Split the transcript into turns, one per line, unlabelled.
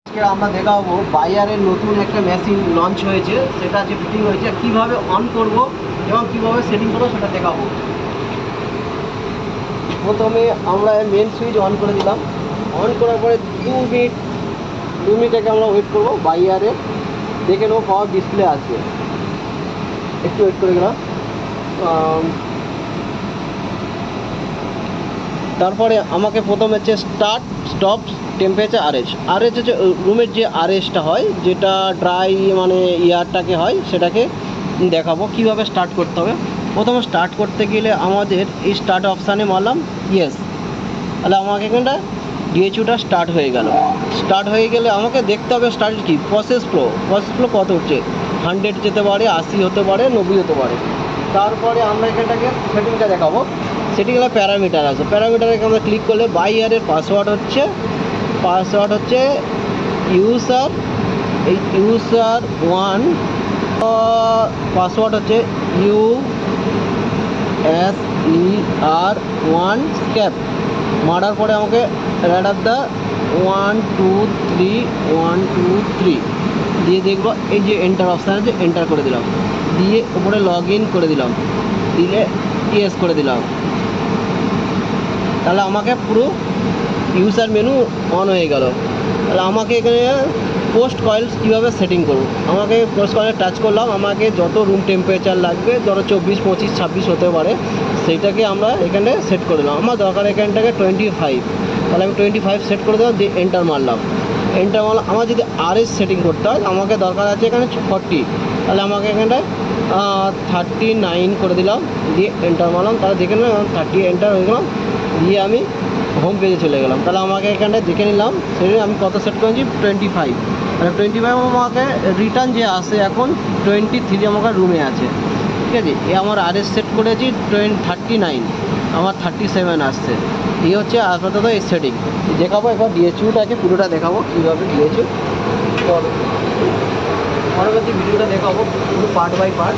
আজকে আমরা দেখাবো বায়ারের নতুন একটা মেশিন লঞ্চ হয়েছে, সেটা যে ফিটিং হয়েছে কিভাবে অন করব এবং কিভাবে সেটিং করবো সেটা দেখাবো। প্রথমে আমরা মেন সুইচ অন করে দিলাম। অন করার পরে 2 মিনিট আগে আমরা ওয়েট করবো। বায়ারে দেখে নেবো পাওয়ার ডিসপ্লে আসবে, একটু ওয়েট করে গেলাম। তারপরে আমাকে প্রথমে হচ্ছে স্টার্ট স্টপ টেম্পারেচার আরএস হচ্ছে রুমের যে আরএসটা হয়, যেটা ড্রাই মানে এয়ারটাকে হয়, সেটাকে দেখাবো কীভাবে স্টার্ট করতে হবে। প্রথমে স্টার্ট করতে গেলে আমাদের এই স্টার্ট অপশানে মারলাম ইয়েস, তাহলে আমাকে এখানটা ডিএচইউটা স্টার্ট হয়ে গেল। স্টার্ট হয়ে গেলে আমাকে দেখতে হবে স্টার্ট কি প্রসেস ফ্লো কত হচ্ছে, 100 যেতে পারে, 80 হতে পারে, 90 হতে পারে। তারপরে আমরা এখানটাকে সেটিংটা দেখাবো। সেটিং হলো প্যারামিটার আছে, প্যারামিটারে আমরা ক্লিক করলে বাই ইয়ারের পাসওয়ার্ড হচ্ছে ইউজার 1, পাসওয়ার্ড হচ্ছে USER1 স্ক্যাপ। মারার পরে আমাকে রেড অফ দ্য 1 2 3 দিয়ে দেখবো এই যে এন্টার অপশান আছে, এন্টার করে দিলাম, দিয়ে উপরে লগ ইন করে দিলাম, দিলে ইয়েস করে দিলাম। তাহলে আমাকে পুরো ইউজার মেনু অন হয়ে গেল। তাহলে আমাকে এখানে পোস্ট কয়েলস কীভাবে সেটিং করব, আমাকে পোস্ট কয়েলে টাচ করলাম। আমাকে যত রুম টেম্পারেচার লাগবে, ধরো 24 25 26 হতে পারে, সেইটাকে আমরা এখানে সেট করে দিলাম। আমার দরকার এখানটাকে 25, তাহলে আমি 25 সেট করে দিলাম, দিয়ে এন্টার মারলাম। আমার যদি আরএস সেটিং করতে হয়, আমাকে দরকার আছে এখানে 40, তাহলে আমাকে এখানটায় 39 করে দিলাম, দিয়ে এন্টার মারলাম। তাহলে দেখে নিলাম 30 এন্টার হয়ে গেলাম, দিয়ে আমি হোম পেজে চলে গেলাম। তাহলে আমাকে এখানটায় দেখে নিলাম সেটা আমি কত সেট করেছি, 25। তাহলে 25 আমাকে রিটার্ন যে আসে এখন 23 আমার রুমে আছে, ঠিক আছে। এ আমার আরএস সেট করেছি 39, আমার 37 আসছে। এই হচ্ছে আপাতত এই সেটিং। দেখাবো একবার ডিএচইউটাকে পুরোটা দেখাবো কীভাবে ডিএচইউ, পরবর্তী ভিডিওটা দেখাবো পুরো পার্ট বাই পার্ট।